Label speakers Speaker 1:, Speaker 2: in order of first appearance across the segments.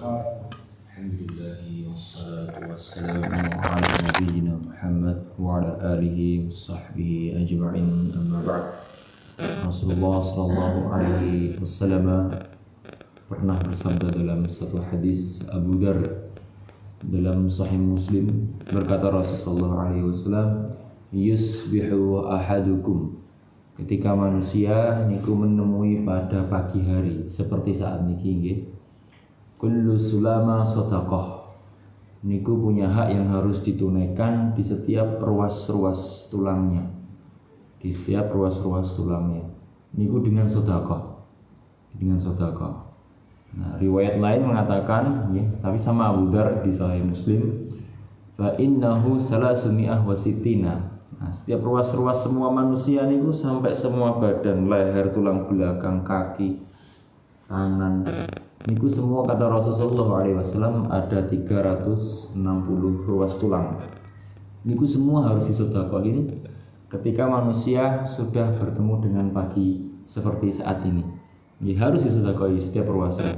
Speaker 1: Alhamdulillahi wassalatu wassalamu ala nabiyyina Muhammad wa ala alihi wa sahbihi ajma'in, amma ba'd. Rasulullah sallallahu alaihi wasallam pernah bersabda dalam satu hadis Abu Dar dalam Sahih Muslim, berkata Rasulullah alaihi wasallam, yusbihu ahadukum, ketika manusia niku menemui pada pagi hari seperti saat niki nggih, kullu sulama shadaqah, niku punya hak yang harus ditunaikan di setiap ruas-ruas tulangnya, di setiap ruas-ruas tulangnya niku dengan sedekah, dengan sedekah. Nah, riwayat lain mengatakan ya, tapi sama Abu Dar di Sahih Muslim, fa innahu salasumiyah wasittina. Nah, setiap ruas-ruas semua manusia niku sampai semua badan, leher, tulang belakang, kaki, tangan, niku semua kata Rasulullah SAW ada 360 ruas tulang. Niku semua harus disedekahin ketika manusia sudah bertemu dengan pagi seperti saat ini. Ya, harus disedekahi setiap ruasnya.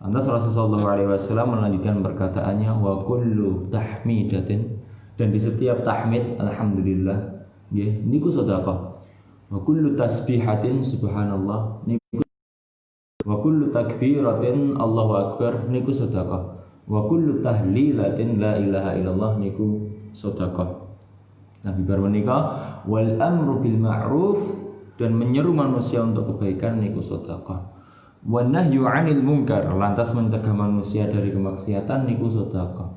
Speaker 1: Lantas Rasulullah SAW melanjutkan perkataannya, wa kullu tahmidatin, dan di setiap tahmid alhamdulillah ya, niku sedekah. Wa kullu tasbihatin subhanallah, niku, wa kullu takbiratin Allahu akbar, niku sedekah. Wa kullu tahlilatin la ilaha illallah, niku sedekah. Nabi bermenika wal amru bil ma'ruf, dan menyeru manusia untuk kebaikan niku sedekah. Wan nahyu 'anil munkar, lantas mencegah manusia dari kemaksiatan niku sedekah.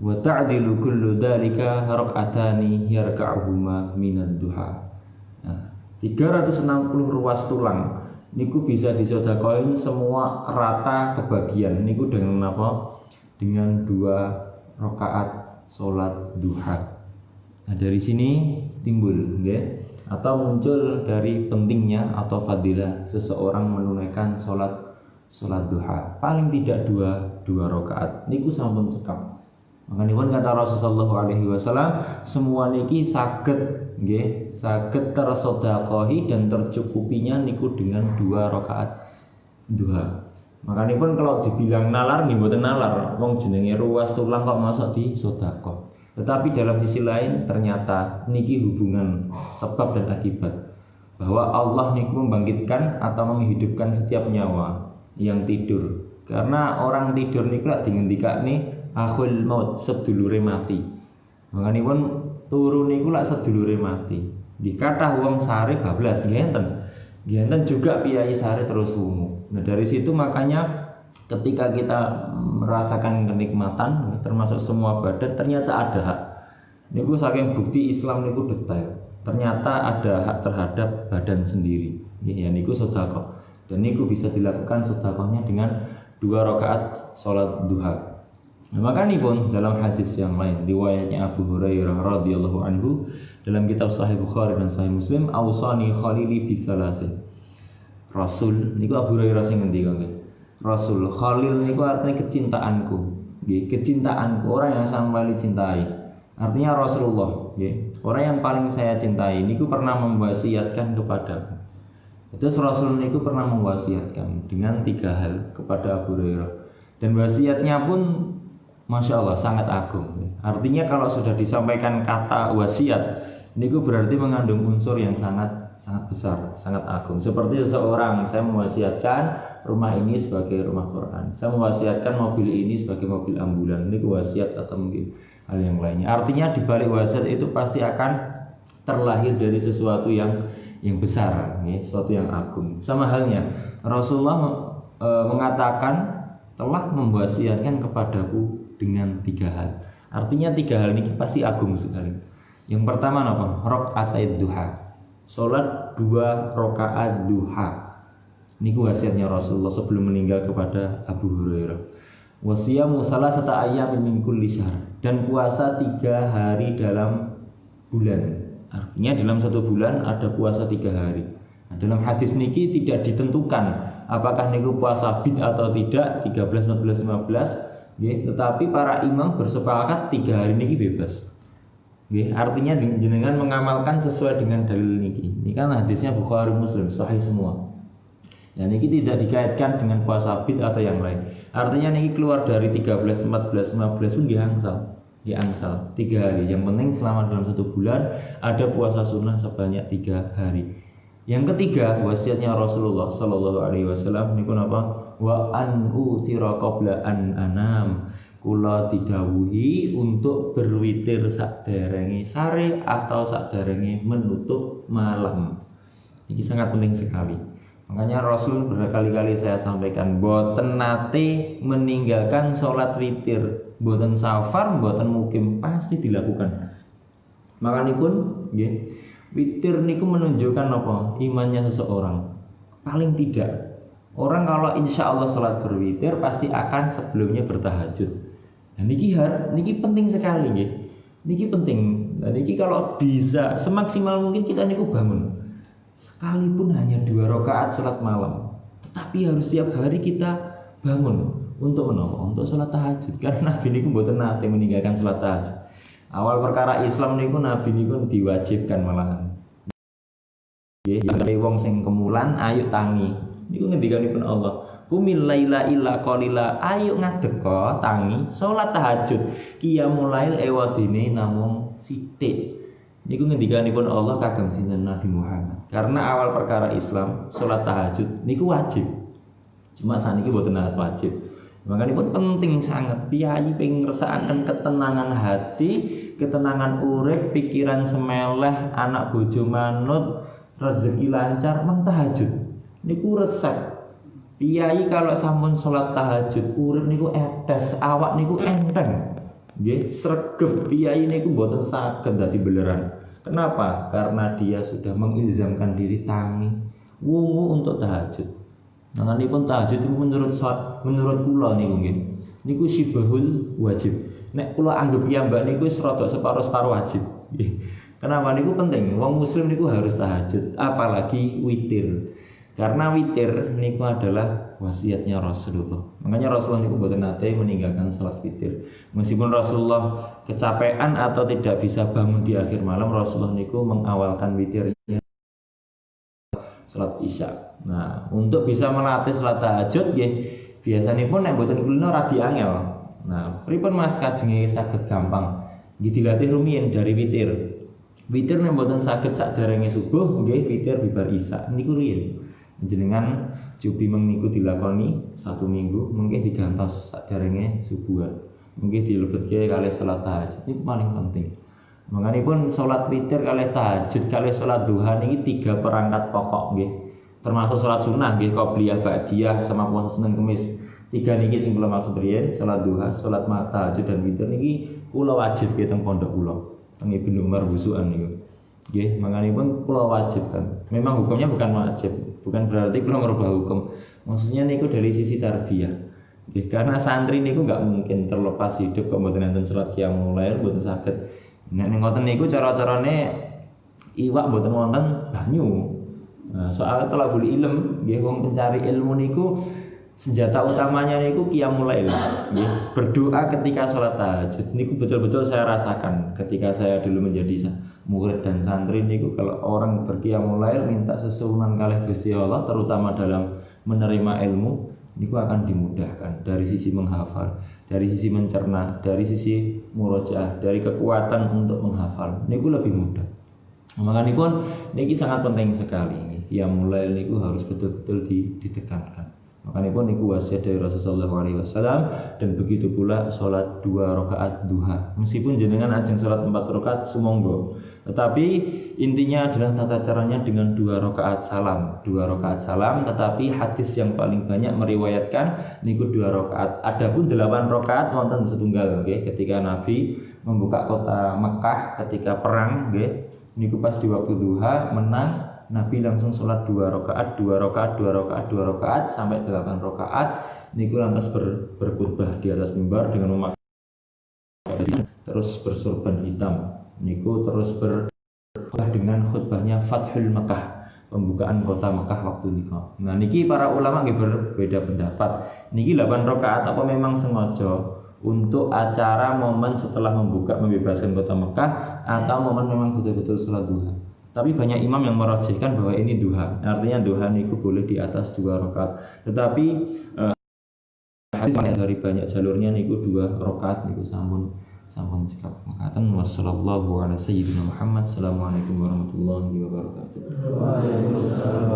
Speaker 1: Wa ta'dilu kullu dzalika rak'atani yarka'uhuma minad duha. Nah, 360 ruas tulang niku bisa disedekahin semua rata kebagian niku dengan apa? Dengan 2 rakaat salat duha. Nah, dari sini timbul nggih, atau muncul dari pentingnya atau fadilah seseorang menunaikan salat duha paling tidak dua rakaat niku sampun cekap. Makanya kata Rasulullah alaihi wasallam, semua niki saged nggih, saged tersedekahi dan tercukupinya niku dengan 2 rakaat duha. Makanya pun kalau dibilang nalar nggih mboten nalar, wong jenenge ruas tulang kok masuk di sedekah. Tetapi dalam sisi lain ternyata niki hubungan sebab dan akibat, bahwa Allah niku membangkitkan atau menghidupkan setiap nyawa yang tidur. Karena orang tidur niku lak dingendikane akhul maut, sedulure mati. Makanya pun turu niku lak sedulure mati. Dikatah wong sare bablas ngenten. Ngenten juga piyai sare terus wungu. Nah, dari situ makanya ketika kita merasakan kenikmatan termasuk semua badan, ternyata ada hak. Niku saking bukti Islam niku detail. Ternyata ada hak terhadap badan sendiri. Ya niku sedekah. Dan niku bisa dilakukan sedekahnya dengan 2 rakaat salat duha. Nah, makanya pun dalam hadis yang lain riwayatnya Abu Hurairah radhiyallahu anhu dalam kitab Sahih Bukhari dan Sahih Muslim, ausani khalili bisalasin. Rasul niku Abu Hurairah sing ngendika nggih. Rasul Khalil niku artinya kecintaanku, nggih, kecintaanku, orang yang saya paling cintai. Artinya Rasulullah, nggih, orang yang paling saya cintai niku pernah mewasiatkan kepadaku. Terus Rasul niku pernah mewasiatkan dengan 3 hal kepada Abu Hurairah. Dan wasiatnya pun Masya Allah sangat agung. Artinya kalau sudah disampaikan kata wasiat niku berarti mengandung unsur yang sangat besar, sangat agung. Seperti seseorang, saya mewasiatkan rumah ini sebagai rumah Quran, saya mewasiatkan mobil ini sebagai mobil ambulan. Ini wasiat atau mungkin hal yang lainnya. Artinya di balik wasiat itu pasti akan terlahir dari sesuatu yang besar, ya, sesuatu yang agung. Sama halnya Rasulullah mengatakan telah mewasiatkan kepadaku dengan 3 hal. Artinya 3 hal ini pasti agung sekali. Yang pertama apa? Raka'at duha, salat 2 rakaat duha. Niku wasiatnya Rasulullah sebelum meninggal kepada Abu Hurairah. Wasiyamu salasata ayyamin min kulli syahr, dan puasa 3 hari dalam bulan. Artinya dalam 1 bulan ada puasa 3 hari. Nah, dalam hadis niki tidak ditentukan apakah niku puasa bid atau tidak, 13, 14, 15, nggih, tetapi para imam bersepakat 3 hari niki bebas. Nggih, artinya jenengan mengamalkan sesuai dengan dalil niki. Ini kan hadisnya Bukhari Muslim sahih semua. Dan ini tidak dikaitkan dengan puasa bid atau yang lain. Artinya ini keluar dari 13, 14, 15 pun diangsal 3 hari. Yang penting selama dalam 1 bulan ada puasa sunnah sebanyak 3 hari. Yang ketiga, wasiatnya Rasulullah Sallallahu Alaihi Wasallam niku napa? Wa an utira qabla an anam. Kula didhawuhi untuk berwitir saderenge sare atau saderenge menutup malam. Ini sangat penting sekali. Makanya Rasul berkali-kali saya sampaikan, boten nate meninggalkan sholat witir, boten safar, boten mukim, pasti dilakukan. Makanipun nggih, witir niku menunjukkan apa? Imannya seseorang. Paling tidak, orang kalau insya Allah sholat berwitir pasti akan sebelumnya bertahajud. Nah niki penting sekali nggih. Niki penting. Nah niki kalau bisa semaksimal mungkin kita niku bangun. Sekalipun hanya 2 rakaat sholat malam, tetapi harus setiap hari kita bangun untuk menapa? Untuk sholat tahajud. Karena Nabi niku mboten nate meninggalkan sholat tahajud. Awal perkara Islam niku Nabi niku diwajibkan malahan. Nggih, wong sing kemulan ayo tangi. Niku ngendikanipun Allah, "Qumil laila illa qalila." Ayo ngadeg tangi sholat tahajud. Qiyamul lail ewadine namung sithik. Niku ngendikanipun Allah kagem sinten Nabi Muhammad. Karena awal perkara Islam sholat tahajud niku wajib. Cuma saniki mboten wajib. Makanya pun penting sangat piyayi pengen ngersakaken ketenangan hati, ketenangan urip, pikiran semeleh, anak bojo manut, rezeki lancar, mang tahajud. Niku resep. Piyayi kalau sampun sholat tahajud, urip niku etes, awak niku enteng. Nggih, sregep piyayi niku mboten saged dadi beleran. Kenapa? Karena dia sudah mengilzamkan diri tangi wungu untuk tahajud. Nanganipun tahajud itu menurut kula niku nggih. Niku sibahul wajib. Nek kula anggap piyambak niku wis rada separo-separo wajib. Nggih. Kenapa niku penting? Wong muslim niku harus tahajud, apalagi witir. Karena witir niku adalah wasiatnya Rasulullah. Makanya Rasulullah niku mboten nate meninggalkan salat witir. Meskipun Rasulullah kecapean atau tidak bisa bangun di akhir malam, Rasulullah niku mengawalkan witirnya salat Isya. Nah, untuk bisa melatih salat tahajud nggih, biasanipun nek mboten kulino radi angel. Nah, pripun Mas kajenge saged gampang? Nggih dilatih rumiyin dari witir. Witir nek mboten saged saderenge subuh nggih, witir bibar Isya. Niku riyen. Jenengan cubi mengniku dilakoni 1 minggu, mungkin digantos saderenge subuhan, mungkin dilebetke kalih salat tahajud. Ini paling penting. Mengenipun salat witir kalih tahajud kalih salat duha niki 3 perangkat pokok nggih. Termasuk salat sunah nggih, qobliyah, ba'diyah sama puasa Senin Kamis. 3 niki sing kula maksud riyen, salat duha, salat tahajud dan witir niki kula wajib nggih teng pondok kula. Teng Ibnu Umar Busukan niku. Nggih, manganipun kula wajibkan. Memang hukumnya bukan wajib, bukan berarti kula ngerubah hukum. Maksudnya niku dari sisi tarbiyah. Nggih, karena santri niku enggak mungkin terlepas hidup kok mboten enten salat qiyamul lail, mboten saged. Nek ngoten niku cara-carane iwak mboten wonten banyu. Nah, soal thalabul ilm, nggih wong pencari ilmu niku senjata utamanya niku qiyamul lail, nggih. Berdoa ketika salat tahajud niku betul-betul saya rasakan ketika saya dulu menjadi murid dan santri niku kalau orang berqiyamul lail minta sesuunan kalih Gusti Allah terutama dalam menerima ilmu niku akan dimudahkan dari sisi menghafal, dari sisi mencerna, dari sisi murojaah, dari kekuatan untuk menghafal niku lebih mudah. Makanya pun niki sangat penting sekali. Qiyamul lail niku harus betul-betul ditekankan. Makanya pun niku wasiat dari Rasulullah SAW, dan begitu pula sholat 2 rakaat duha. Meskipun jenengan ajeng sholat 4 rakaat sumangga, tetapi intinya adalah tata caranya dengan 2 rakaat salam. 2 rakaat salam, tetapi hadis yang paling banyak meriwayatkan niku 2 rakaat. Adapun 8 rakaat wonten setunggal nggih, ketika Nabi membuka kota Mekah ketika perang nggih, niku pas di waktu duha menang. Nabi langsung sholat 2 rakaat, 2 rakaat, 2 rakaat, 2 rakaat sampai 8 rakaat. Niku lantas berkhutbah di atas mimbar dengan memakai terus bersorban hitam. Niku terus berkhutbah dengan khutbahnya Fathul Mekah, pembukaan kota Mekah waktu niku. Nah niki para ulama nggih berbeda pendapat. Niki 8 rakaat apa memang sengaja untuk acara momen setelah membebaskan kota Mekah atau momen memang betul-betul sholat duha. Tapi banyak imam yang merajihkan bahwa ini duha. Artinya duha niku boleh di atas 2 rakaat. Tetapi hadis dari banyak jalurnya niku 2 rakaat niku sampun sikap mekaten. Wassallallahu ala sayyidina Muhammad. Assalamualaikum warahmatullahi wabarakatuh. Waalaikumsalam.